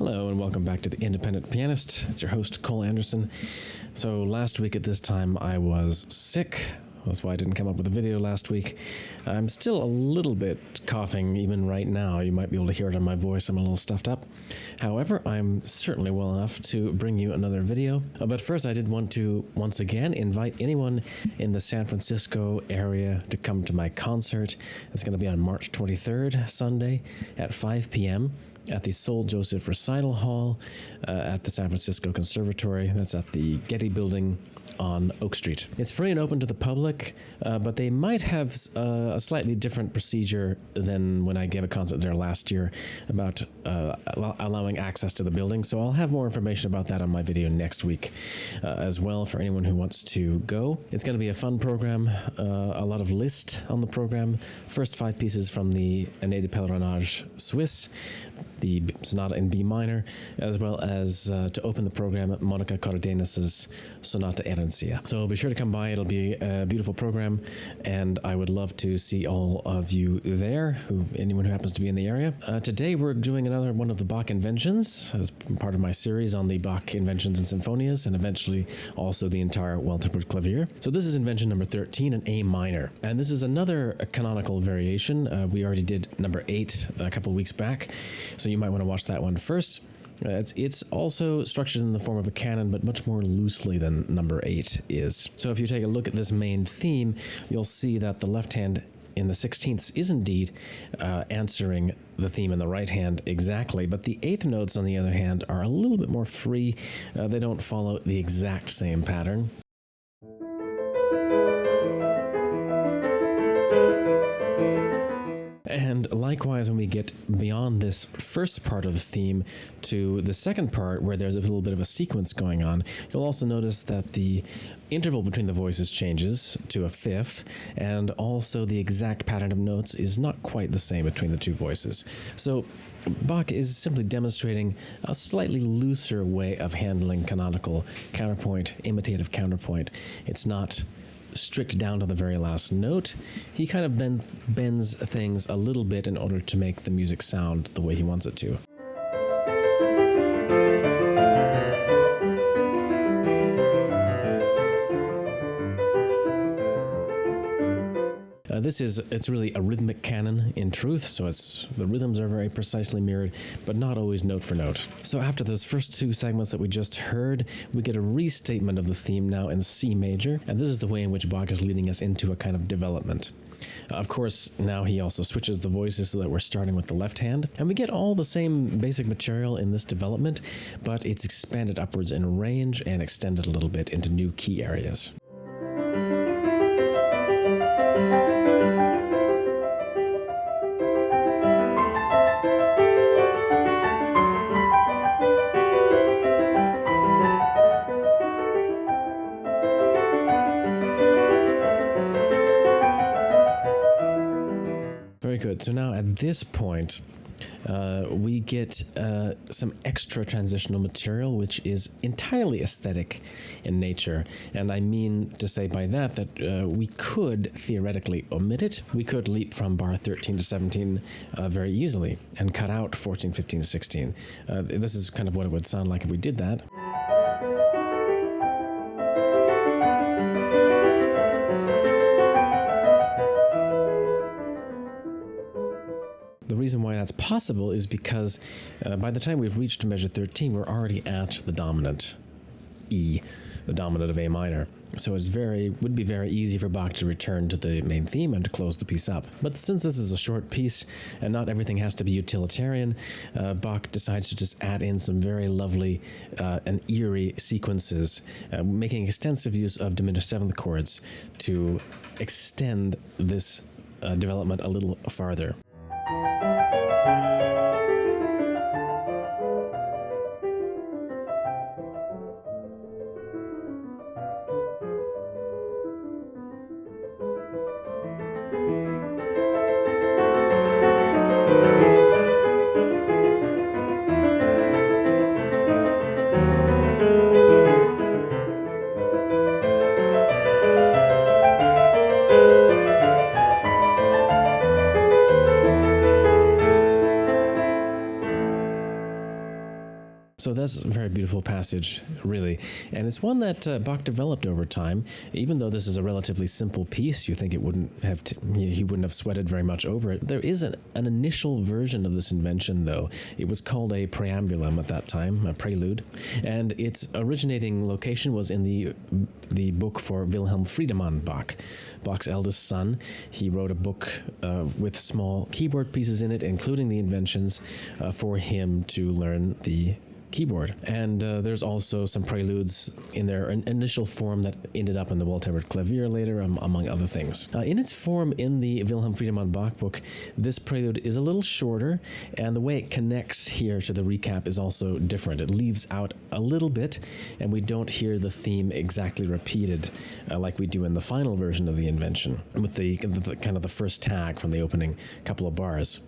Hello and welcome back to The Independent Pianist. It's your host, Cole Anderson. So last week at this time I was sick. That's why I didn't come up with a video last week. I'm still a little bit coughing even right now. You might be able to hear it on my voice. I'm a little stuffed up. However, I'm certainly well enough to bring you another video. But first, I did want to once again invite anyone in the San Francisco area to come to my concert. It's going to be on March 23rd, Sunday at 5 p.m. at the Sol Joseph Recital Hall at the San Francisco Conservatory. That's at the Getty Building on Oak Street. It's free and open to the public, but they might have a slightly different procedure than when I gave a concert there last year about allowing access to the building. So I'll have more information about that on my video next week as well for anyone who wants to go. It's going to be a fun program, a lot of Liszt on the program. First 5 pieces from the Année de Pèlerinage Suisse, the Sonata in B minor, as well as to open the program, Monica Cardenas' Sonata Erencia. So be sure to come by. It'll be a beautiful program, and I would love to see all of you there, anyone who happens to be in the area. Today we're doing another one of the Bach Inventions as part of my series on the Bach Inventions and Sinfonias, and eventually also the entire Welterburg Clavier. So this is Invention number 13 in A minor, and this is another canonical variation. We already did number 8 a couple weeks back, so you might want to watch that one first. It's also structured in the form of a canon, but much more loosely than number 8 is. So if you take a look at this main theme, you'll see that the left hand in the 16ths is indeed answering the theme in the right hand exactly, but the 8th notes, on the other hand, are a little bit more free. They don't follow the exact same pattern. And likewise, when we get beyond this first part of the theme to the second part, where there's a little bit of a sequence going on, you'll also notice that the interval between the voices changes to a 5th, and also the exact pattern of notes is not quite the same between the two voices. So Bach is simply demonstrating a slightly looser way of handling canonical counterpoint, imitative counterpoint. It's not strict down to the very last note. He kind of bends things a little bit in order to make the music sound the way he wants it to. It's really a rhythmic canon in truth, so the rhythms are very precisely mirrored, but not always note for note. So after those first 2 segments that we just heard, we get a restatement of the theme now in C major, and this is the way in which Bach is leading us into a kind of development. Of course, now he also switches the voices so that we're starting with the left hand, and we get all the same basic material in this development, but it's expanded upwards in range and extended a little bit into new key areas. Very good. So now at this point, we get some extra transitional material, which is entirely aesthetic in nature. And I mean to say by that we could theoretically omit it. We could leap from bar 13 to 17 very easily and cut out 14, 15, 16. This is kind of what it would sound like if we did that. The reason why that's possible is because by the time we've reached measure 13, we're already at the dominant E, the dominant of A minor. So would be very easy for Bach to return to the main theme and to close the piece up. But since this is a short piece and not everything has to be utilitarian, Bach decides to just add in some very lovely and eerie sequences, making extensive use of diminished 7th chords to extend this development a little farther. So that's a very beautiful passage, really. And it's one that Bach developed over time. Even though this is a relatively simple piece, you think it wouldn't have he wouldn't have sweated very much over it. There is an initial version of this invention, though. It was called a preambulum at that time, a prelude. And its originating location was in the book for Wilhelm Friedemann Bach, Bach's eldest son. He wrote a book with small keyboard pieces in it, including the inventions, for him to learn the keyboard. And there's also some preludes in their initial form that ended up in the Walter Clavier later, among other things. In its form in the Wilhelm Friedemann Bach book, this prelude is a little shorter, and the way it connects here to the recap is also different. It leaves out a little bit, and we don't hear the theme exactly repeated like we do in the final version of the invention, with the kind of the first tag from the opening couple of bars.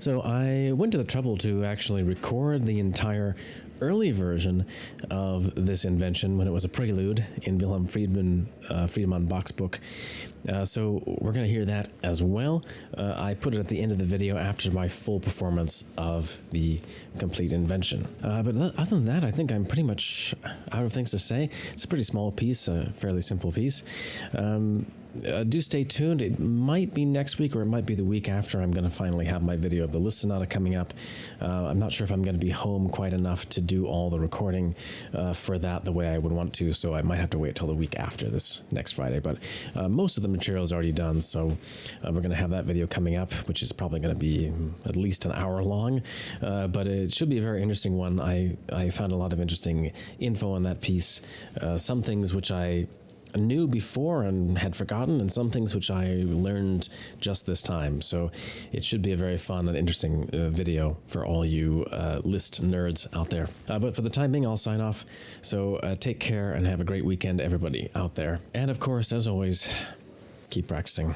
So I went to the trouble to actually record the entire early version of this invention when it was a prelude in Wilhelm Friedemann Bach's book. So we're going to hear that as well. I put it at the end of the video after my full performance of the complete invention. But other than that, I think I'm pretty much out of things to say. It's a pretty small piece, a fairly simple piece. Do stay tuned. It might be next week or it might be the week after I'm going to finally have my video of the Liszt Sonata coming up. I'm not sure if I'm going to be home quite enough to do all the recording for that the way I would want to, so I might have to wait till the week after this next Friday. But most of the material is already done, so we're going to have that video coming up, which is probably going to be at least an hour long. But it should be a very interesting one. I found a lot of interesting info on that piece. Some things which I knew before and had forgotten, and some things which I learned just this time. So it should be a very fun and interesting video for all you Liszt nerds out there. But for the time being, I'll sign off. So take care and have a great weekend, everybody out there. And of course, as always, keep practicing.